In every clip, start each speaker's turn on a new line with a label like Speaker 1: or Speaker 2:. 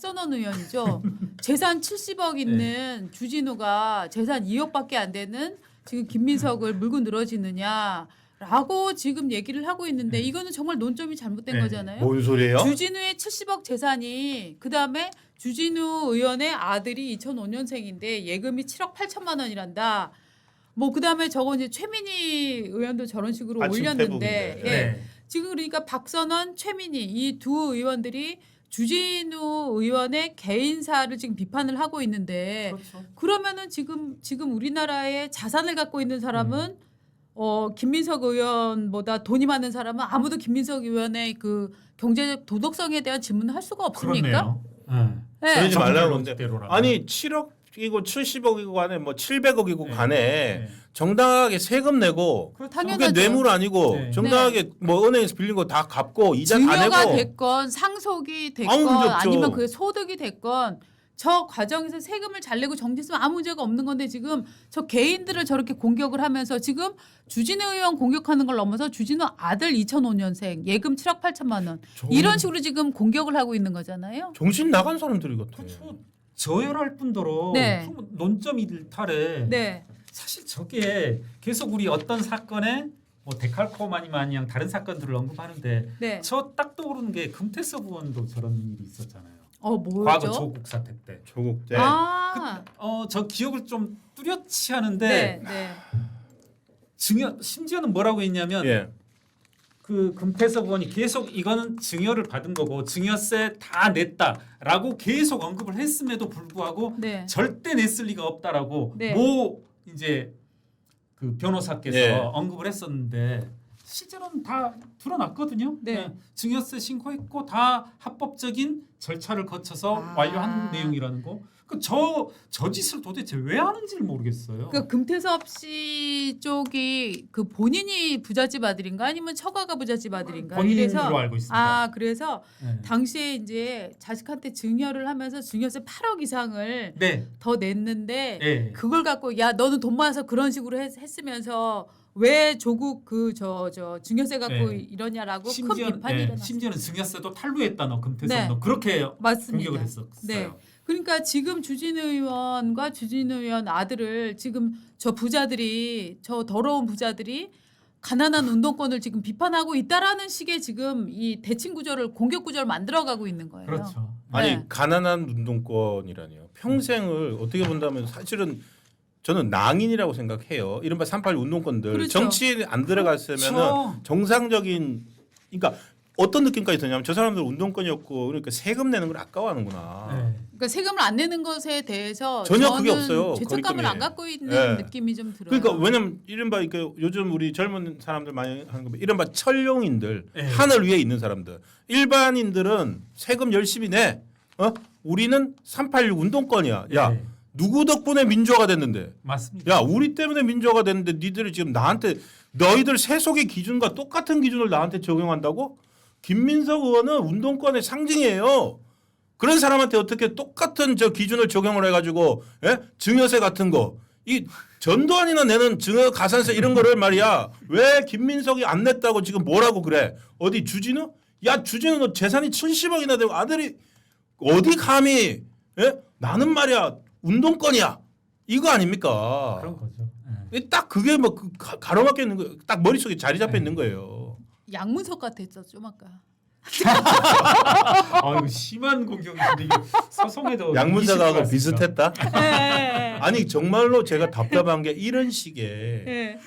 Speaker 1: 박선원 의원이죠. 재산 70억 있는 주진우가 재산 2억밖에 안 되는 지금 김민석을 물고 늘어지느냐라고 지금 얘기를 하고 있는데 이거는 정말 논점이 잘못된 거잖아요.
Speaker 2: 뭔 소리예요?
Speaker 1: 주진우의 70억 재산이 그다음에 주진우 의원의 아들이 2005년생인데 예금이 7억 8천만 원이란다. 뭐 그다음에 저거 이제 최민희 의원도 저런 식으로
Speaker 2: 아침
Speaker 1: 올렸는데
Speaker 2: 페북인데.
Speaker 1: 예. 지금 그러니까 박선원, 최민희 이 두 의원들이 주진우 의원의 개인사를 지금 비판을 하고 있는데
Speaker 3: 그렇죠.
Speaker 1: 그러면은 지금 우리나라에 자산을 갖고 있는 사람은 김민석 의원보다 돈이 많은 사람은 아무도 김민석 의원의 그 경제적 도덕성에 대한 질문을 할 수가 없습니까?
Speaker 3: 그렇네요.
Speaker 1: 네.
Speaker 2: 그러지 말라고
Speaker 3: 정부
Speaker 2: 그러는데
Speaker 3: 론대로라면.
Speaker 2: 아니 7억이고 70억이고 간에 뭐 700억이고 간에
Speaker 3: 네.
Speaker 2: 정당하게 세금 내고
Speaker 3: 그렇죠.
Speaker 1: 당연하죠.
Speaker 2: 그게 뇌물 아니고
Speaker 3: 네.
Speaker 2: 정당하게 뭐 은행에서 빌린 거 다 갚고 이자 다
Speaker 1: 증여가
Speaker 2: 내고
Speaker 1: 됐건 상속이
Speaker 2: 아무
Speaker 1: 됐건
Speaker 2: 문제 없죠.
Speaker 1: 아니면 그게 소득이 됐건 저 과정에서 세금을 잘 내고 정지했으면 아무 문제가 없는 건데 지금 저 개인들을 저렇게 공격을 하면서 지금 주진우 의원 공격하는 걸 넘어서 주진우 아들 2005년생 예금 7억 8천만 원 이런 식으로 지금 공격을 하고 있는 거잖아요.
Speaker 2: 정신 나간 사람들이 같아.
Speaker 3: 그렇죠. 저열할 뿐더러
Speaker 1: 네.
Speaker 3: 논점이 일탈에
Speaker 1: 네.
Speaker 3: 사실 저게 계속 우리 어떤 사건에 뭐 데칼코마니 마냥 다른 사건들을 언급하는데
Speaker 1: 네.
Speaker 3: 저 딱 떠오르는 게 금태섭 의원도 저런 일이 있었잖아요.
Speaker 1: 뭐였죠?
Speaker 3: 과거 조국 사태 때.
Speaker 2: 조국 때.
Speaker 1: 아.
Speaker 3: 저 기억을 좀 뚜렷이 하는데
Speaker 1: 네. 네.
Speaker 3: 심지어는 뭐라고 했냐면
Speaker 2: 예.
Speaker 3: 그 금태섭 의원이 계속 이거는 증여를 받은 거고 증여세 다 냈다라고 계속 언급을 했음에도 불구하고
Speaker 1: 네.
Speaker 3: 절대 냈을 리가 없다라고
Speaker 1: 네.
Speaker 3: 모 이제 그 변호사께서
Speaker 2: 예.
Speaker 3: 언급을 했었는데 실제로는 다 드러났거든요.
Speaker 1: 네.
Speaker 3: 네. 증여세 신고했고 다 합법적인 절차를 거쳐서 완료한 내용이라는 거. 저 짓을 도대체 왜 하는지를 모르겠어요.
Speaker 1: 그 금태섭 씨 쪽이 그 본인이 부잣집 아들인가 아니면 처가가 부잣집 아들인가
Speaker 3: 본인으로 알고 있습니다.
Speaker 1: 그래서
Speaker 3: 네.
Speaker 1: 당시에 이제 자식한테 증여를 하면서 증여세 8억 이상을
Speaker 3: 네.
Speaker 1: 더 냈는데
Speaker 3: 네.
Speaker 1: 그걸 갖고 야 너는 돈 많아서 그런 식으로 했으면서 왜 조국 그 저 증여세 갖고
Speaker 3: 네.
Speaker 1: 이러냐라고 큰 비판이 일어났어요.
Speaker 3: 심지어는 증여세도 탈루했다 너 금태섭
Speaker 1: 네.
Speaker 3: 너 그렇게
Speaker 1: 맞습니다.
Speaker 3: 공격을 했었어요.
Speaker 1: 네. 그러니까 지금 주진우 의원과 주진우 의원 아들을 지금 저 부자들이 저 더러운 부자들이 가난한 운동권을 지금 비판하고 있다라는 식의 지금 이 대칭 구조를 공격 구조를 만들어가고 있는 거예요.
Speaker 3: 그렇죠.
Speaker 2: 아니
Speaker 1: 네.
Speaker 2: 가난한 운동권이라니요. 평생을 어떻게 본다면 사실은 저는 낭인이라고 생각해요. 이른바 3.8 운동권들
Speaker 1: 그렇죠.
Speaker 2: 정치에 안 들어갔으면은
Speaker 3: 그렇죠.
Speaker 2: 정상적인 그러니까 어떤 느낌까지 드냐면 저 사람들 운동권이었고 그러니까 세금 내는 걸 아까워하는구나.
Speaker 3: 네.
Speaker 1: 그러니까 세금을 안 내는 것에 대해서
Speaker 2: 전혀
Speaker 1: 저는
Speaker 2: 그게 없어요.
Speaker 1: 죄책감을
Speaker 2: 거리낌이.
Speaker 1: 안 갖고 있는
Speaker 2: 네.
Speaker 1: 느낌이 좀 들어요.
Speaker 2: 그러니까 왜냐면 이른바 이렇게 요즘 우리 젊은 사람들 많이 하는 거 이른바 철용인들
Speaker 3: 네.
Speaker 2: 하늘 위에 있는 사람들 일반인들은 세금 열심히 내. 우리는 3.86 운동권이야. 야
Speaker 3: 네.
Speaker 2: 누구 덕분에 민주화가 됐는데?
Speaker 3: 맞습니다.
Speaker 2: 야 우리 때문에 민주화가 됐는데 니들이 지금 나한테 너희들 세속의 기준과 똑같은 기준을 나한테 적용한다고? 김민석 의원은 운동권의 상징이에요. 그런 사람한테 어떻게 똑같은 저 기준을 적용을 해가지고 증여세 같은 거 이 전두환이나 내는 증여 가산세 이런 거를 말이야 왜 김민석이 안 냈다고 지금 뭐라고 그래? 어디 주진우? 야 주진우 너 재산이 70억이나 되고 아들이 어디 감히 나는 말이야 운동권이야 이거 아닙니까?
Speaker 3: 그런 거죠. 네.
Speaker 2: 딱 그게 뭐 가로막혀 있는 거, 딱 머릿속에 자리 잡혀 있는 거예요.
Speaker 1: 양문석 같았죠 좀 아까.
Speaker 3: 이거 심한 공격인데 이게 소송에도
Speaker 2: 양문석하고
Speaker 3: 20%가
Speaker 2: 비슷했다.
Speaker 1: 네.
Speaker 2: 아니 정말로 제가 답답한 게 이런 식의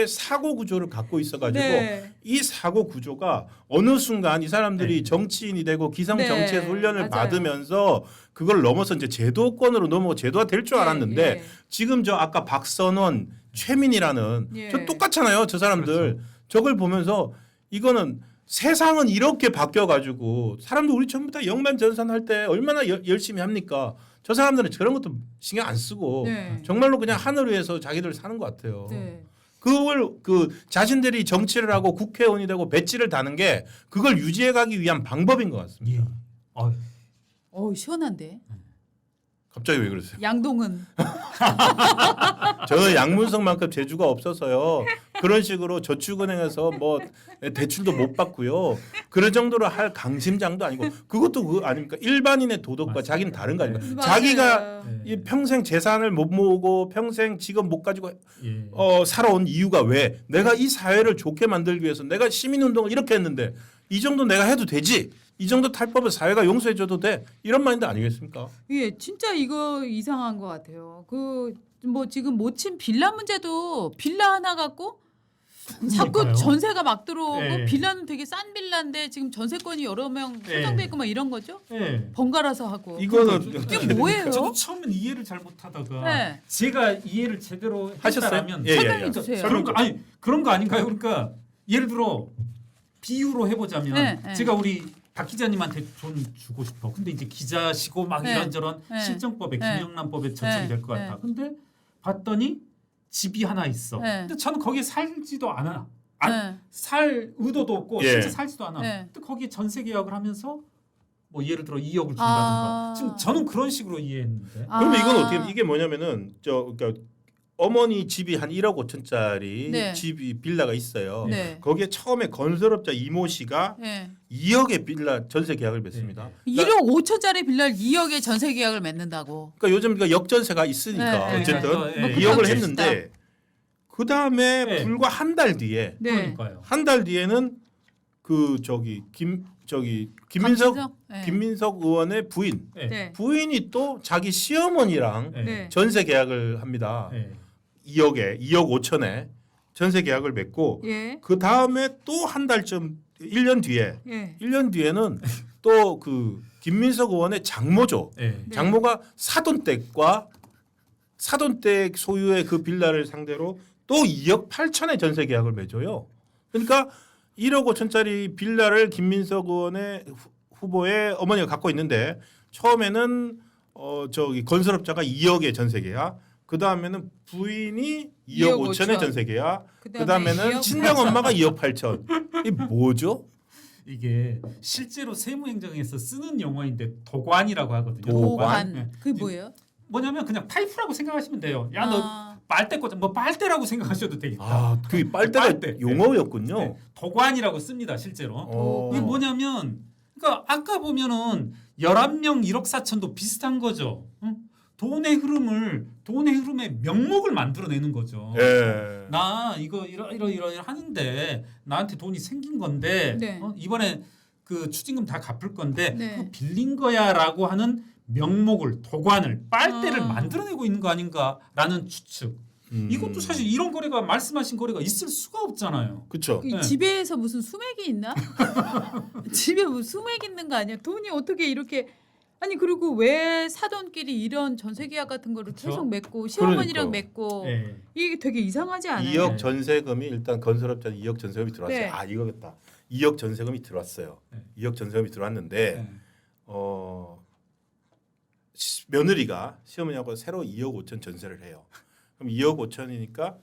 Speaker 2: 사고 구조를 갖고 있어가지고
Speaker 1: 네.
Speaker 2: 이 사고 구조가 어느 순간 이 사람들이 정치인이 되고 기성
Speaker 1: 네.
Speaker 2: 정치에서 훈련을
Speaker 1: 맞아요.
Speaker 2: 받으면서 그걸 넘어서 이제 제도권으로 넘어가 제도가 될 줄 알았는데
Speaker 1: 예.
Speaker 2: 지금 저 아까 박선원, 최민이라는
Speaker 1: 예.
Speaker 2: 저 똑같잖아요. 저 사람들
Speaker 3: 그렇죠.
Speaker 2: 저걸 보면서 이거는 세상은 이렇게 바뀌어가지고 사람들 우리 전부 다 영만전산할 때 얼마나 열심히 합니까? 저 사람들은 저런 것도 신경 안 쓰고
Speaker 1: 네.
Speaker 2: 정말로 그냥 하늘 위에서 자기들 사는 것 같아요.
Speaker 1: 네.
Speaker 2: 그걸 자신들이 정치를 하고 국회의원이 되고 배지를 다는 게 그걸 유지해가기 위한 방법인 것 같습니다.
Speaker 3: 예.
Speaker 1: 시원한데.
Speaker 2: 갑자기 왜 그러세요?
Speaker 1: 양동은.
Speaker 2: 저는 양문석만큼 재주가 없어서요. 그런 식으로 저축은행에서 뭐 대출도 못 받고요. 그런 정도로 할 강심장도 아니고 그것도 그거 아닙니까? 일반인의 도덕과
Speaker 3: 맞습니다.
Speaker 2: 자기는 다른 거 아닙니까?
Speaker 3: 네.
Speaker 2: 자기가
Speaker 3: 네.
Speaker 2: 이 평생 재산을 못 모으고 평생 직업 못 가지고
Speaker 3: 예.
Speaker 2: 살아온 이유가 왜? 내가 이 사회를 좋게 만들기 위해서 내가 시민운동을 이렇게 했는데 이 정도 내가 해도 되지. 이 정도 탈법을 사회가 용서해줘도 돼. 이런 마인드 아니겠습니까?
Speaker 1: 예, 진짜 이거 이상한 것 같아요. 그 뭐 지금 모친 빌라 문제도 빌라 하나 갖고 자꾸
Speaker 3: 그러니까요.
Speaker 1: 전세가 막 들어오고
Speaker 3: 예.
Speaker 1: 빌라는 되게 싼 빌라인데 지금 전세권이 여러 명 소장돼 있고 막 이런 거죠.
Speaker 3: 예.
Speaker 1: 번갈아서 하고.
Speaker 2: 이거는
Speaker 1: 이게 뭐예요?
Speaker 3: 저도 처음엔 이해를 잘 못하다가
Speaker 1: 네.
Speaker 3: 제가 이해를 제대로
Speaker 2: 하셨어요?
Speaker 3: 했다라면
Speaker 2: 예, 예,
Speaker 1: 설명해
Speaker 2: 예.
Speaker 1: 주세요.
Speaker 3: 그런 거 아닌가요? 그러니까 예를 들어 비유로 해보자면
Speaker 1: 네, 네.
Speaker 3: 제가 우리 박 기자님한테 돈 주고 싶어. 근데 이제 기자시고 막
Speaker 1: 네.
Speaker 3: 이런저런
Speaker 1: 네.
Speaker 3: 실정법에
Speaker 1: 네.
Speaker 3: 김영란법에 저촉이
Speaker 1: 네.
Speaker 3: 될 것 같아.
Speaker 1: 네.
Speaker 3: 근데 봤더니 집이 하나 있어.
Speaker 1: 네.
Speaker 3: 근데 저는 거기에 살지도 않아.
Speaker 1: 네.
Speaker 3: 살 의도도 없고
Speaker 2: 예.
Speaker 3: 진짜 살지도 않아.
Speaker 1: 네.
Speaker 3: 근데 거기에 전세 계약을 하면서 뭐 예를 들어 2억을 준다든가.
Speaker 1: 아.
Speaker 3: 지금 저는 그런 식으로 이해했는데.
Speaker 2: 그러면 이건 어떻게 이게 뭐냐면은 그러니까 어머니 집이 한 1억 5천짜리
Speaker 1: 네.
Speaker 2: 집이 빌라가 있어요.
Speaker 1: 네.
Speaker 2: 거기에 처음에 건설업자 이모 씨가
Speaker 1: 네.
Speaker 2: 2억의 빌라 전세 계약을 맺습니다.
Speaker 3: 네.
Speaker 1: 1억 5천짜리 빌라를 2억에 전세 계약을 맺는다고.
Speaker 2: 그러니까 요즘 그러니까 역전세가 있으니까
Speaker 1: 네.
Speaker 2: 어쨌든
Speaker 3: 네.
Speaker 2: 2억을
Speaker 1: 네.
Speaker 2: 했는데 그 다음에
Speaker 3: 네.
Speaker 2: 불과 한 달 뒤에
Speaker 1: 네.
Speaker 3: 그러니까요.
Speaker 2: 한 달 뒤에는 그 김민석 의원의 부인
Speaker 3: 네.
Speaker 1: 네.
Speaker 2: 부인이 또 자기 시어머니랑
Speaker 3: 네.
Speaker 1: 네.
Speaker 2: 전세 계약을 합니다.
Speaker 3: 네.
Speaker 2: 2억 5천에 전세 계약을 맺고
Speaker 1: 예.
Speaker 2: 그 다음에 또 한 달쯤 1년 뒤에
Speaker 1: 예.
Speaker 2: 1년 뒤에는 또 그 김민석 의원의 장모죠.
Speaker 3: 네.
Speaker 1: 네.
Speaker 2: 장모가 사돈댁과 사돈댁 소유의 그 빌라를 상대로 또 2억 8천의 전세 계약을 맺어요. 그러니까 1억 5천짜리 빌라를 김민석 의원의 후보의 어머니가 갖고 있는데 처음에는 건설업자가 2억의 전세 계약, 그 다음에는 부인이 2억 5천의 전세 계약, 그 다음에는
Speaker 1: 2억
Speaker 2: 친정 엄마가 2억 8천. 이게 뭐죠?
Speaker 3: 이게 실제로 세무행정에서 쓰는 용어인데 도관이라고 하거든요.
Speaker 2: 도관?
Speaker 3: 네.
Speaker 1: 그게 뭐예요?
Speaker 3: 뭐냐면 그냥 파이프라고 생각하시면 돼요. 야 너 빨대 꽂아 뭐 빨대라고 생각하셔도 되겠다.
Speaker 2: 아, 그 빨대가
Speaker 3: 빨대.
Speaker 2: 용어였군요.
Speaker 3: 네. 도관이라고 씁니다 실제로.
Speaker 2: 어.
Speaker 3: 이게 뭐냐면 그러니까 아까 보면은 11명 1억 4천도 비슷한 거죠. 응? 돈의 흐름의 명목을 만들어내는 거죠.
Speaker 2: 예.
Speaker 3: 나 이거 이러 하는데 나한테 돈이 생긴 건데
Speaker 1: 네.
Speaker 3: 이번에 그 추징금 다 갚을 건데
Speaker 1: 네.
Speaker 3: 그거 빌린 거야라고 하는 명목을 도관을 빨대를
Speaker 1: 아.
Speaker 3: 만들어내고 있는 거 아닌가라는 추측. 이것도 사실 이런 거래가 말씀하신 거래가 있을 수가 없잖아요.
Speaker 2: 그렇죠.
Speaker 1: 이
Speaker 3: 네.
Speaker 1: 집에서 무슨 수맥이 있나? 집에 무슨 수맥 있는 거 아니야? 돈이 어떻게 이렇게 아니 그리고 왜 사돈끼리 이런 전세 계약 같은 거를
Speaker 3: 그쵸?
Speaker 1: 계속 맺고 시어머니랑
Speaker 2: 그러니까요.
Speaker 1: 맺고
Speaker 3: 네.
Speaker 1: 이게 되게 이상하지 않아요?
Speaker 2: 2억 전세금이 일단 건설업자는 2억 전세금이 들어왔어요.
Speaker 1: 네.
Speaker 2: 아 이거겠다. 2억 전세금이 들어왔어요.
Speaker 3: 네.
Speaker 2: 2억 전세금이 들어왔는데
Speaker 3: 네.
Speaker 2: 며느리가 시어머니하고 새로 2억 5천 전세를 해요. 그럼 2억 5천이니까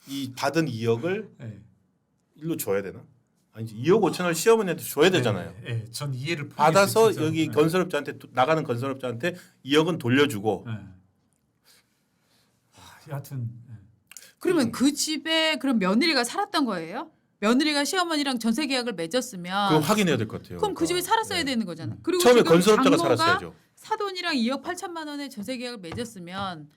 Speaker 2: 이 받은 2억을
Speaker 3: 네.
Speaker 2: 일로 줘야 되나? 아니지 2억 5천을 시어머니한테 줘야 되잖아요.
Speaker 3: 네. 네. 전 이해를
Speaker 2: 받아서
Speaker 3: 포기했어요,
Speaker 2: 여기
Speaker 3: 진짜.
Speaker 2: 건설업자한테 나가는 건설업자한테 2억은 돌려주고
Speaker 3: 네. 여하튼
Speaker 1: 그러면 그 집에 그럼 며느리가 살았던 거예요? 며느리가 시어머니랑 전세 계약을 맺었으면
Speaker 2: 그거 확인해야 될 것 같아요.
Speaker 1: 그럼 그 집에
Speaker 2: 그러니까.
Speaker 1: 살았어야
Speaker 2: 네.
Speaker 1: 되는 거잖아. 그리고
Speaker 2: 처음에
Speaker 1: 지금
Speaker 2: 건설업자가
Speaker 1: 장모가
Speaker 2: 살았어야죠.
Speaker 1: 사돈이랑 2억 8천만 원의 전세 계약을 맺었으면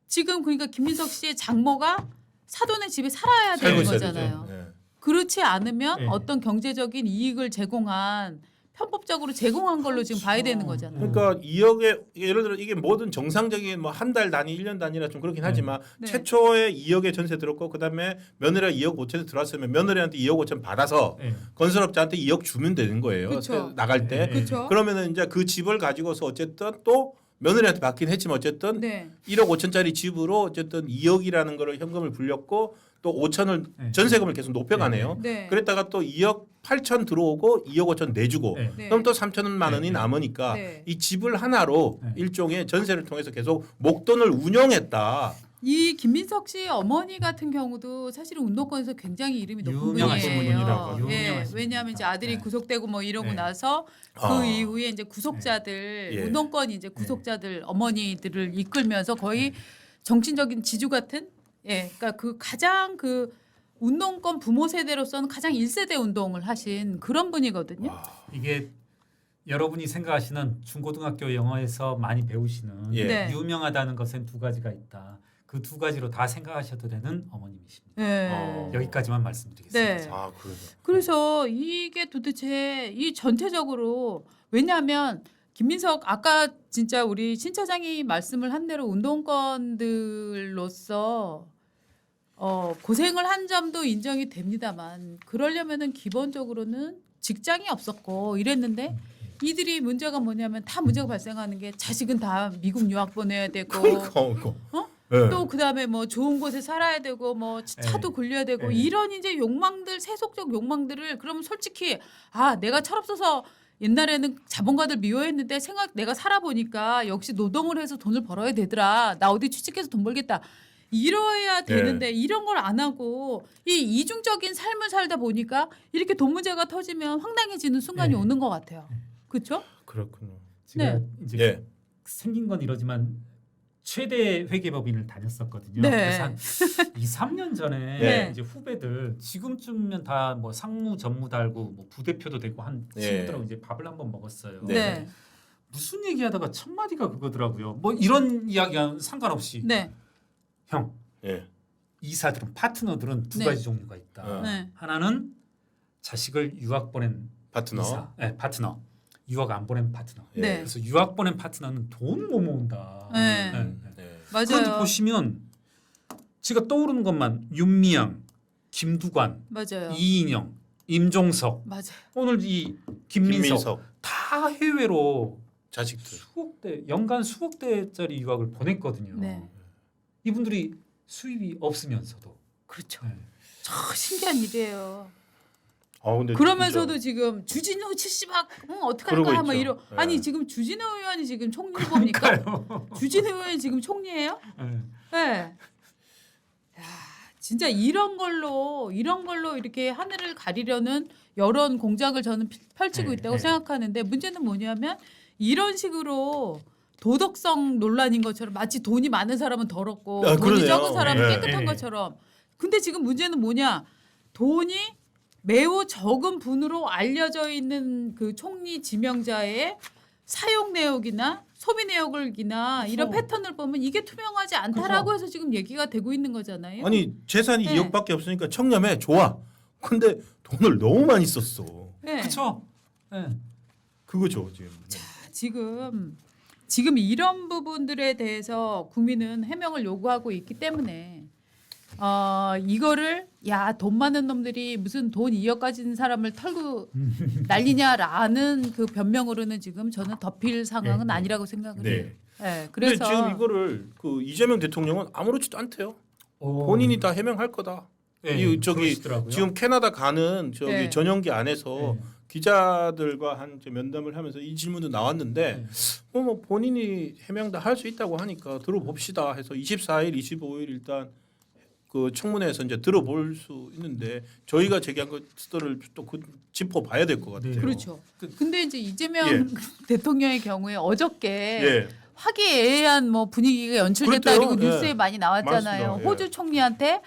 Speaker 1: 지금 그러니까 김민석 씨의 장모가 사돈의 집에 살아야
Speaker 2: 살고
Speaker 1: 되는
Speaker 2: 있어야
Speaker 1: 거잖아요.
Speaker 2: 되죠. 네.
Speaker 1: 그렇지 않으면
Speaker 3: 네.
Speaker 1: 어떤 경제적인 이익을 제공한 편법적으로 제공한 걸로 지금 봐야 되는 거잖아요.
Speaker 2: 그러니까 2억에 예를 들어 이게 모든 정상적인 뭐 한 달 단위, 1년 단위라 좀 그렇긴 하지만
Speaker 1: 네.
Speaker 2: 최초에 2억의 전세 들었고 그다음에 며느리가 2억 5천에 들어왔으면 며느리한테 2억 5천 받아서
Speaker 3: 네.
Speaker 2: 건설업자한테 2억 주면 되는 거예요.
Speaker 1: 그쵸.
Speaker 2: 나갈 때.
Speaker 3: 네.
Speaker 1: 그렇죠?
Speaker 2: 그러면은 이제 그 집을 가지고서 어쨌든 또 며느리한테 받긴 했지만 어쨌든
Speaker 1: 네.
Speaker 2: 1억 5천짜리 집으로 어쨌든 2억이라는 거를 현금을 불렸고 또 5천을
Speaker 3: 네.
Speaker 2: 전세금을 계속 높여가네요.
Speaker 1: 네.
Speaker 2: 그랬다가 또 2억 8천 들어오고 2억 5천 내주고
Speaker 3: 네.
Speaker 1: 네.
Speaker 2: 그럼 또 3천만 원이
Speaker 3: 네.
Speaker 2: 남으니까
Speaker 1: 네.
Speaker 2: 이 집을 하나로
Speaker 3: 네.
Speaker 2: 일종의 전세를 통해서 계속 목돈을 운영했다.
Speaker 1: 이 김민석 씨 어머니 같은 경우도 사실은 운동권에서 굉장히 이름이 높은
Speaker 3: 유명하신
Speaker 1: 분이에요.
Speaker 3: 분이라고,
Speaker 1: 예,
Speaker 3: 유명하신
Speaker 1: 왜냐하면 이제 아들이
Speaker 3: 네.
Speaker 1: 구속되고 뭐 이러고
Speaker 3: 네.
Speaker 1: 나서 그
Speaker 2: 아.
Speaker 1: 이후에 이제 구속자들
Speaker 2: 예.
Speaker 1: 운동권이 이제 구속자들 어머니들을 이끌면서 거의 정치적인 지주 같은 그러니까 그 가장 그 운동권 부모 세대로서는 가장 1세대 운동을 하신 그런 분이거든요.
Speaker 3: 이게 여러분이 생각하시는 중고등학교 영어에서 많이 배우시는
Speaker 2: 예.
Speaker 1: 네.
Speaker 3: 유명하다는 것은 두 가지가 있다. 그 두 가지로 다 생각하셔도 되는 어머님이십니다.
Speaker 1: 네.
Speaker 3: 여기까지만 말씀드리겠습니다.
Speaker 1: 네.
Speaker 2: 아, 그래요.
Speaker 1: 그래서 이게 도대체 이 전체적으로 왜냐하면 김민석 아까 진짜 우리 신 차장이 말씀을 한 대로 운동권들로서 고생을 한 점도 인정이 됩니다만 그러려면은 기본적으로는 직장이 없었고 이랬는데 이들이 문제가 뭐냐면 다 문제가 발생하는 게 자식은 다 미국 유학 보내야 되고
Speaker 2: 그러니까.
Speaker 1: 어?
Speaker 2: 예.
Speaker 1: 또 그다음에 뭐 좋은 곳에 살아야 되고 뭐 차도 굴려야 되고
Speaker 3: 예.
Speaker 1: 이런 이제 욕망들 세속적 욕망들을 그러면 솔직히 아 내가 철없어서 옛날에는 자본가들 미워했는데 내가 살아보니까 역시 노동을 해서 돈을 벌어야 되더라 나 어디 취직해서 돈 벌겠다 이러야 되는데 이런 걸 안 하고 이 이중적인 삶을 살다 보니까 이렇게 돈 문제가 터지면 황당해지는 순간이
Speaker 3: 예.
Speaker 1: 오는 것 같아요. 그렇죠?
Speaker 2: 그렇군요.
Speaker 3: 제가
Speaker 1: 네.
Speaker 3: 이제
Speaker 2: 예.
Speaker 3: 생긴 건 이러지만 최대 회계법인을 다녔었거든요.
Speaker 1: 네.
Speaker 3: 그래서 한 2, 3년 전에
Speaker 1: 네.
Speaker 3: 이제 후배들 지금쯤면 다 뭐 상무 전무 달고 뭐 부대표도 되고 한
Speaker 2: 예.
Speaker 3: 친구들하고 이제 밥을 한번 먹었어요.
Speaker 1: 네.
Speaker 3: 무슨 얘기하다가 첫 마디가 그거더라고요. 뭐 이런 이야기와 상관없이
Speaker 1: 네.
Speaker 3: 형
Speaker 2: 예.
Speaker 3: 이사들은 파트너들은 두
Speaker 1: 네.
Speaker 3: 가지 종류가 있다.
Speaker 2: 어.
Speaker 1: 네.
Speaker 3: 하나는 자식을 유학 보낸
Speaker 2: 파트너.
Speaker 3: 이사, 파트너. 유학 안 보낸 파트너.
Speaker 2: 예.
Speaker 1: 네.
Speaker 3: 그래서 유학 보낸 파트너는 돈 못 모은다.
Speaker 1: 네.
Speaker 3: 네.
Speaker 2: 네.
Speaker 3: 그런데
Speaker 1: 맞아요.
Speaker 3: 보시면 제가 떠오르는 것만 윤미향, 김두관,
Speaker 1: 맞아요.
Speaker 3: 이인영, 임종석,
Speaker 1: 맞아요.
Speaker 3: 오늘 이 김민석,
Speaker 2: 김민석
Speaker 3: 다 해외로
Speaker 2: 자식들.
Speaker 3: 수억 대 연간 수억 대짜리 유학을 보냈거든요.
Speaker 1: 네.
Speaker 3: 이분들이 수입이 없으면서도
Speaker 1: 그렇죠.
Speaker 3: 네.
Speaker 1: 참 신기한 일이에요.
Speaker 2: 아, 근데
Speaker 1: 그러면서도
Speaker 2: 진짜
Speaker 1: 지금 주진우 70억
Speaker 2: 그러고
Speaker 1: 어떡할까 뭐
Speaker 2: 있죠.
Speaker 1: 이러
Speaker 2: 네.
Speaker 1: 아니 지금 주진우 의원이 지금 총리 후보입니까? 주진우 의원이 지금 총리예요?
Speaker 3: 네.
Speaker 1: 네. 야, 진짜 이런 걸로 이렇게 하늘을 가리려는 여론 공작을 저는 펼치고
Speaker 3: 네,
Speaker 1: 있다고
Speaker 3: 네.
Speaker 1: 생각하는데 문제는 뭐냐면 이런 식으로 도덕성 논란인 것처럼 마치 돈이 많은 사람은 더럽고
Speaker 2: 아,
Speaker 1: 돈이
Speaker 2: 그러네요.
Speaker 1: 적은 사람은
Speaker 2: 예.
Speaker 1: 깨끗한
Speaker 3: 예.
Speaker 1: 것처럼. 근데 지금 문제는 뭐냐? 돈이 매우 적은 분으로 알려져 있는 그 총리 지명자의 사용 내역이나 소비 내역이나 이런
Speaker 3: 그렇죠.
Speaker 1: 패턴을 보면 이게 투명하지 않다라고 해서 지금 얘기가 되고 있는 거잖아요.
Speaker 2: 아니 재산이
Speaker 1: 네.
Speaker 2: 2억밖에 없으니까 청렴해 좋아. 근데 돈을 너무 많이 썼어.
Speaker 1: 네.
Speaker 3: 그렇죠. 네.
Speaker 2: 그거죠 지금.
Speaker 1: 지금 이런 부분들에 대해서 국민은 해명을 요구하고 있기 때문에 이거를 야 돈 많은 놈들이 무슨 돈 2억 가진 사람을 털고 난리냐라는 그 변명으로는 지금 저는 덮일 상황은
Speaker 3: 네.
Speaker 1: 아니라고 생각을
Speaker 2: 네.
Speaker 1: 해요. 네,
Speaker 2: 근데
Speaker 1: 그래서
Speaker 2: 지금 이거를 그 이재명 대통령은 아무렇지도 않대요. 본인이 다 해명할 거다. 이 저기
Speaker 3: 그러시더라고요.
Speaker 2: 지금 캐나다 가는 저기
Speaker 1: 네.
Speaker 2: 전용기 안에서
Speaker 3: 네.
Speaker 2: 기자들과 한 면담을 하면서 이 질문도 나왔는데 뭐 본인이 해명 다 할 수 있다고 하니까 들어봅시다 해서 24일, 25일 일단 그 청문회에서 이제 들어볼 수 있는데 저희가 제기한 것들을 또 짚어봐야 될 것 같아요.
Speaker 3: 네.
Speaker 1: 그렇죠. 근데 이제 이재명
Speaker 2: 예.
Speaker 1: 대통령의 경우에 어저께
Speaker 2: 예.
Speaker 1: 화기애애한 뭐 분위기가 연출됐다
Speaker 2: 그렇대요.
Speaker 1: 그리고 뉴스에
Speaker 2: 예.
Speaker 1: 많이 나왔잖아요.
Speaker 2: 맞습니다. 예.
Speaker 1: 호주 총리한테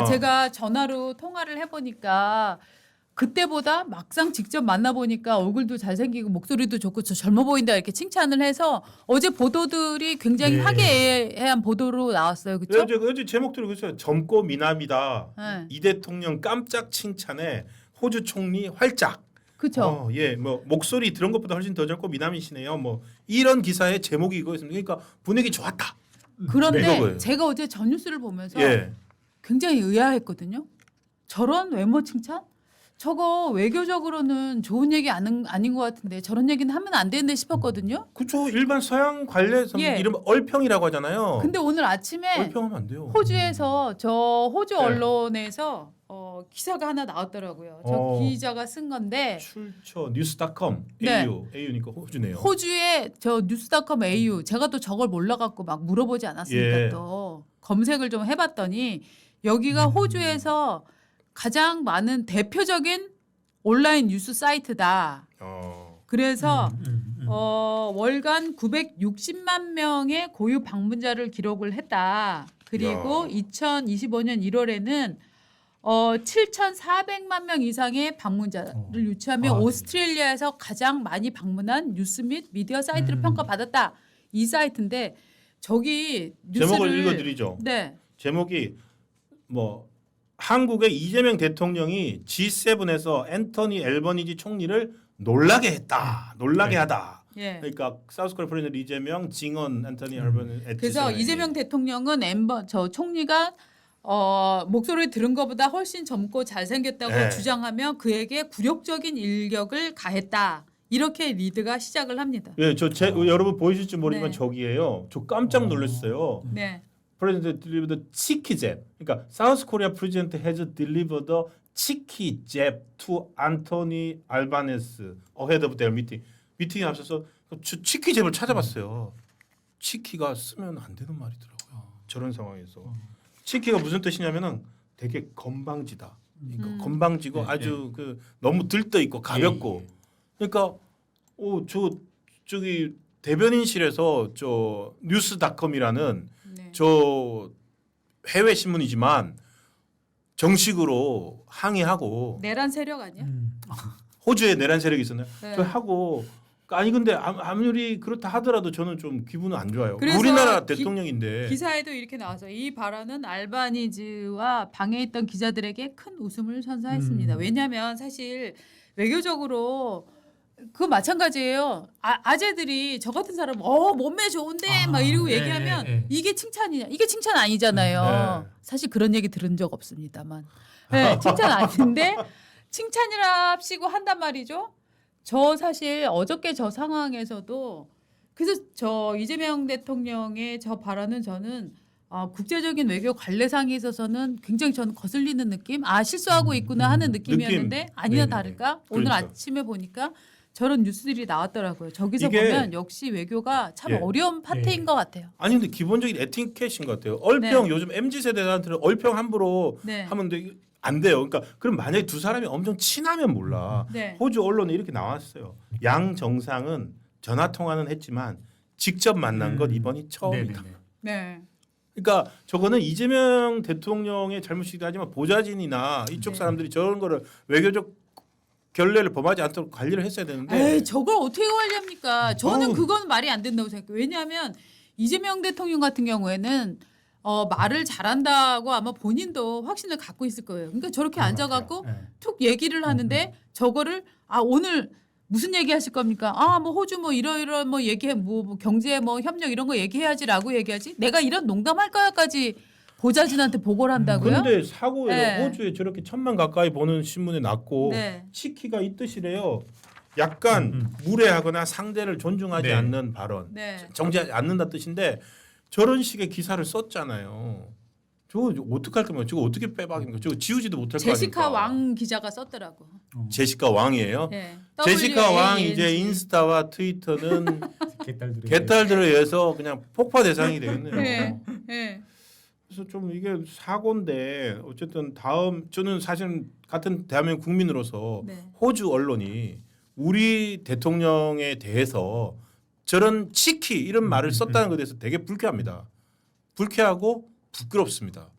Speaker 1: 제가 전화로 통화를 해보니까 그때보다 막상 직접 만나보니까 얼굴도 잘생기고 목소리도 좋고 저 젊어 보인다 이렇게 칭찬을 해서 어제 보도들이 굉장히
Speaker 3: 네.
Speaker 1: 화기애애한 보도로 나왔어요. 그렇죠?
Speaker 2: 어제 제목들이 그랬어요. 젊고 미남이다.
Speaker 1: 네.
Speaker 2: 이 대통령 깜짝 칭찬에 호주 총리 활짝.
Speaker 1: 그렇죠.
Speaker 2: 예, 뭐 목소리 들은 것보다 훨씬 더 젊고 미남이시네요. 뭐 이런 기사의 제목이 이거였습니다. 그러니까 분위기 좋았다.
Speaker 1: 그런데
Speaker 2: 네. 이거예요.
Speaker 1: 제가 어제 전 뉴스를 보면서
Speaker 2: 예.
Speaker 1: 굉장히 의아했거든요. 저런 외모 칭찬? 저거 외교적으로는 좋은 얘기 아닌 것 같은데 저런 얘기는 하면 안 되는데 싶었거든요.
Speaker 2: 그렇죠. 일반 서양 관례에서
Speaker 1: 예.
Speaker 2: 이름 얼평이라고 하잖아요.
Speaker 1: 근데 오늘 아침에
Speaker 2: 얼평하면 안 돼요.
Speaker 1: 호주에서 저 호주
Speaker 2: 네.
Speaker 1: 언론에서 기사가 하나 나왔더라고요. 저 기자가 쓴 건데
Speaker 2: 출처 뉴스닷컴
Speaker 1: 네.
Speaker 2: AU니까 호주네요.
Speaker 1: 호주의 저 뉴스닷컴 AU 제가 또 저걸 몰라갖고 막 물어보지 않았으니까
Speaker 2: 예.
Speaker 1: 또 검색을 좀 해봤더니 여기가 호주에서 가장 많은 대표적인 온라인 뉴스 사이트다. 그래서 월간 960만 명의 고유 방문자를 기록을 했다. 그리고
Speaker 2: 야.
Speaker 1: 2025년 1월에는 7,400만 명 이상의 방문자를 유치하며
Speaker 3: 아, 네.
Speaker 1: 오스트레일리아에서 가장 많이 방문한 뉴스 및 미디어 사이트를 평가받았다. 이 사이트인데 저기 뉴스를
Speaker 2: 제목을 읽어드리죠.
Speaker 1: 네.
Speaker 2: 제목이 뭐 한국의 이재명 대통령이 G7에서 앤토니 앨버니지 총리를 놀라게 했다. 놀라게
Speaker 3: 네.
Speaker 2: 하다.
Speaker 1: 예.
Speaker 2: 그러니까 사우스캐롤라이나 이재명, 증언 앤토니 앨버니지.
Speaker 1: 그래서 이재명 대통령은 저 총리가 목소리 들은 것보다 훨씬 젊고 잘생겼다고
Speaker 2: 네.
Speaker 1: 주장하며 그에게 굴욕적인 일격을 가했다. 이렇게 리드가 시작을 합니다.
Speaker 2: 예, 여러분 보이실지 모르지만
Speaker 1: 네.
Speaker 2: 저기에요. 저 깜짝 놀랐어요.
Speaker 1: 네.
Speaker 2: President delivered cheeky jab. 그러니까 South Korea president has delivered a cheeky jab to Anthony Albanese ahead of their meeting. 미팅에 앞서서 치키 잽을 찾아봤어요. 치키가 쓰면 안 되는 말이더라고요. 저런 상황에서. 치키가 무슨 뜻이냐면은 되게 건방지다. 그러니까 건방지고
Speaker 3: 네,
Speaker 2: 아주 그 너무 들떠 있고 가볍고. 그러니까 저기 대변인실에서 저 뉴스닷컴이라는
Speaker 1: 네.
Speaker 2: 저 해외 신문이지만 정식으로 항의하고
Speaker 1: 내란 세력 아니야?
Speaker 2: 호주에 내란 세력이 있었나요?
Speaker 1: 네.
Speaker 2: 저 하고 아니 근데 아무리 그렇다 하더라도 저는 좀 기분은 안 좋아요.
Speaker 1: 그래서
Speaker 2: 우리나라 대통령인데.
Speaker 1: 기사에도 이렇게 나와서 이 발언은 알바니즈와 방에 있던 기자들에게 큰 웃음을 선사했습니다. 왜냐하면 사실 외교적으로 그 마찬가지예요. 아재들이 저 같은 사람 몸매 좋은데 막 이러고
Speaker 3: 네,
Speaker 1: 얘기하면
Speaker 3: 네.
Speaker 1: 이게 칭찬이냐? 이게 칭찬 아니잖아요.
Speaker 2: 네.
Speaker 1: 사실 그런 얘기 들은 적 없습니다만. 네, 칭찬 아닌데 칭찬이랍시고 한단 말이죠. 저 사실 어저께 저 상황에서도 그래서 저 이재명 대통령의 저 발언은 저는 국제적인 외교 관례상에 있어서는 굉장히 저는 거슬리는 느낌, 실수하고 있구나 하는 느낌이었는데
Speaker 2: 느낌.
Speaker 1: 아니나
Speaker 2: 네네네.
Speaker 1: 다를까 오늘
Speaker 2: 그렇죠.
Speaker 1: 아침에 보니까 저런 뉴스들이 나왔더라고요. 저기서
Speaker 2: 이게-
Speaker 1: 보면 역시 외교가 참
Speaker 2: 예.
Speaker 1: 어려운 파트인 것 같아요.
Speaker 2: 아니 근데 기본적인 에티켓인 것 같아요. 얼평
Speaker 1: 네.
Speaker 2: 요즘 MZ 세대들한테는 얼평 함부로
Speaker 1: 네.
Speaker 2: 하면 안 돼요. 그러니까 그럼 만약에 두 사람이 엄청 친하면 몰라.
Speaker 1: 네.
Speaker 2: 호주 언론에 이렇게 나왔어요. 양 정상은 전화 통화는 했지만 직접 만난 건 이번이 처음이다.
Speaker 3: 네네네.
Speaker 1: 네.
Speaker 2: 그러니까 저거는 이재명 대통령의 잘못이기도 하지만 보좌진이나 이쪽
Speaker 1: 네.
Speaker 2: 사람들이 저런 거를 외교적 결례를 범하지 않도록 관리를 했어야 되는데
Speaker 1: 에이, 저걸 어떻게 관리합니까? 저는
Speaker 2: 어우.
Speaker 1: 그건 말이 안 된다고 생각해요. 왜냐하면 이재명 대통령 같은 경우에는 말을 잘한다고 아마 본인도 확신을 갖고 있을 거예요. 그러니까 저렇게 앉아갖고
Speaker 3: 네.
Speaker 1: 툭 얘기를 하는데 저거를 오늘 무슨 얘기하실 겁니까? 뭐 호주 뭐 이런 뭐 얘기해 뭐 경제 뭐 협력 이런 거 얘기해야지라고 얘기하지. 내가 이런 농담할 거야까지 보좌진한테 보고를 한다고요?
Speaker 2: 그런데 사고에
Speaker 1: 네.
Speaker 2: 호주에 저렇게 1,000만 가까이 보는 신문에 났고
Speaker 1: 네.
Speaker 2: 치키가 이 뜻이래요. 약간 무례하거나 상대를 존중하지
Speaker 3: 네.
Speaker 2: 않는 발언,
Speaker 1: 네.
Speaker 2: 정지하지 않는다 뜻인데 저런 식의 기사를 썼잖아요. 저거 어떡할 거면 저거 어떻게 빼박입니까? 저거 지우지도 못할 거 아닙니까?
Speaker 1: 제시카 왕 기자가 썼더라고.
Speaker 2: 제시카 왕이에요.
Speaker 1: 네.
Speaker 2: 제시카 왕
Speaker 1: WANG.
Speaker 2: 이제 인스타와 트위터는
Speaker 3: 개딸들의
Speaker 2: 개딸들에 의해서 그냥 폭파 대상이 되겠네요.
Speaker 1: 네. 네.
Speaker 2: 그래서 좀 이게 사고인데 어쨌든 저는 사실 같은 대한민국 국민으로서
Speaker 1: 네.
Speaker 2: 호주 언론이 우리 대통령에 대해서 저런 치키 이런 말을 썼다는 것에 대해서 되게 불쾌합니다. 불쾌하고 부끄럽습니다.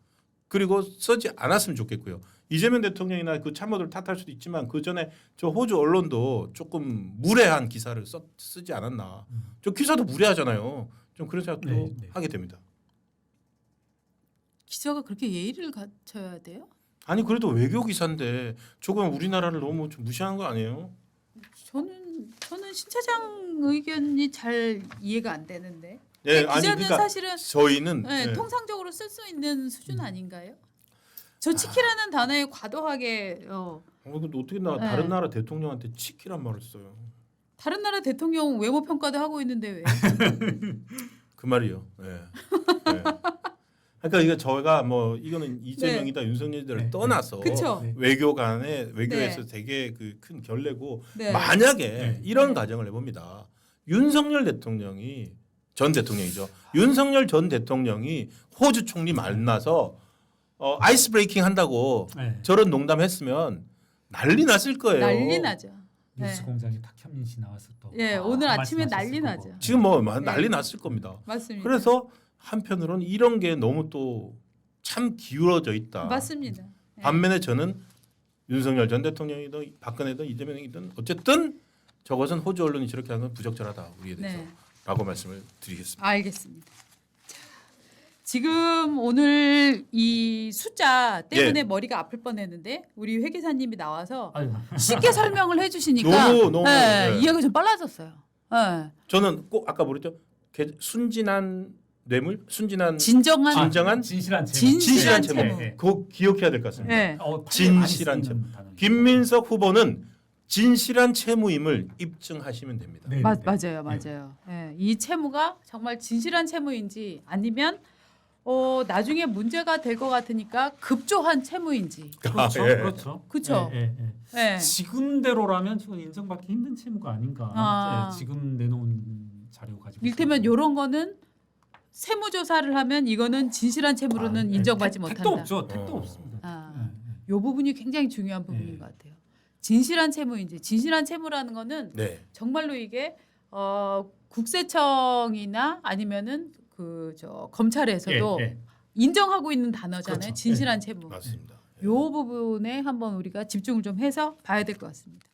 Speaker 2: 그리고 쓰지 않았으면 좋겠고요. 이재명 대통령이나 그 참모들 탓할 수도 있지만 그 전에 저 호주 언론도 조금 무례한 기사를 쓰지 않았나. 저 기사도 무례하잖아요. 좀 그런 생각도
Speaker 3: 네, 네.
Speaker 2: 하게 됩니다.
Speaker 1: 기자가 그렇게 예의를 갖춰야 돼요?
Speaker 2: 아니 그래도 외교 기사인데 조금 우리나라를 너무 좀 무시하는 거 아니에요?
Speaker 1: 저는 신 차장 의견이 잘 이해가 안 되는데.
Speaker 2: 네,
Speaker 1: 기자는
Speaker 2: 그러니까
Speaker 1: 사실은
Speaker 2: 저희는
Speaker 1: 네,
Speaker 2: 네.
Speaker 1: 통상적으로 쓸 수 있는 수준 아닌가요? 저 치키라는 단어에 과도하게
Speaker 2: 근데 어떻게
Speaker 1: 네.
Speaker 2: 다른 나라 대통령한테 치키란 말을 써요?
Speaker 1: 다른 나라 대통령 외모 평가도 하고 있는데 왜?
Speaker 2: 그 말이요. 네. 네. 그러니까 이거 저희가 뭐 이거는 이재명이다 윤석열이다를
Speaker 3: 네.
Speaker 2: 떠나서
Speaker 1: 그쵸?
Speaker 3: 네.
Speaker 2: 외교에서
Speaker 1: 네.
Speaker 2: 되게 그 큰 결례고
Speaker 1: 네.
Speaker 2: 만약에
Speaker 3: 네.
Speaker 2: 이런
Speaker 1: 네.
Speaker 2: 가정을 해봅니다. 윤석열 대통령이 전 대통령이죠. 윤석열 전 대통령이 호주 총리 만나서 아이스 브레이킹 한다고
Speaker 3: 네.
Speaker 2: 저런 농담했으면 난리 났을 거예요.
Speaker 1: 난리 나죠.
Speaker 3: 뉴스
Speaker 1: 네.
Speaker 3: 공장에 탁현민 씨 나와서 또
Speaker 1: 예, 오늘 아침에 난리
Speaker 3: 말씀하셨을
Speaker 1: 나죠.
Speaker 3: 거고.
Speaker 2: 지금 뭐 난리 났을 겁니다.
Speaker 1: 맞습니다.
Speaker 2: 그래서 한편으로는 이런 게 너무 또 참 기울어져 있다.
Speaker 1: 맞습니다.
Speaker 2: 반면에 저는 윤석열 전 대통령이든 박근혜든 이재명이든 어쨌든 저것은 호주 언론이 저렇게 하는 건 부적절하다 우리에 대해서
Speaker 1: 네.
Speaker 2: 라고 말씀을 드리겠습니다.
Speaker 1: 알겠습니다. 자, 지금 오늘 이 숫자 때문에 머리가 아플 뻔했는데 우리 회계사님이 나와서
Speaker 3: 아유.
Speaker 1: 쉽게 설명을 해주시니까
Speaker 2: 너무, 네.
Speaker 1: 이해가 좀 빨라졌어요. 네.
Speaker 2: 저는 꼭 아까 뭐랬죠? 순진한 뇌물, 순진한
Speaker 1: 진정한
Speaker 3: 진실한 채무.
Speaker 2: 진실한
Speaker 1: 채무.
Speaker 2: 채무. 그거 기억해야 될 것 같습니다.
Speaker 1: 네.
Speaker 2: 진실한 채무. 김민석 후보는 진실한 채무임을 입증하시면 됩니다.
Speaker 3: 네.
Speaker 1: 맞아요. 예, 이 채무가 정말 진실한 채무인지 아니면 나중에 문제가 될 것 같으니까 급조한 채무인지.
Speaker 3: 그렇죠.
Speaker 2: 예.
Speaker 3: 그렇죠.
Speaker 1: 그쵸? 예.
Speaker 3: 지금대로라면 지금 인정받기 힘든 채무가 아닌가.
Speaker 1: 아.
Speaker 3: 지금 내놓은 자료 가지고.
Speaker 1: 이를테면 이런 거는 세무조사를 하면 이거는 진실한 채무로는 인정받지
Speaker 3: 택도
Speaker 1: 못한다.
Speaker 3: 없죠. 택도 없습니다.
Speaker 1: 아, 이 부분이 굉장히 중요한 부분인 것 같아요. 진실한 채무인지 진실한 채무라는 거는
Speaker 2: 네.
Speaker 1: 정말로 이게 국세청이나 아니면은 검찰에서도 인정하고 있는 단어잖아요.
Speaker 3: 그렇죠.
Speaker 1: 진실한 채무.
Speaker 2: 맞습니다.
Speaker 1: 요 부분에 한번 우리가 집중을 좀 해서 봐야 될 것 같습니다.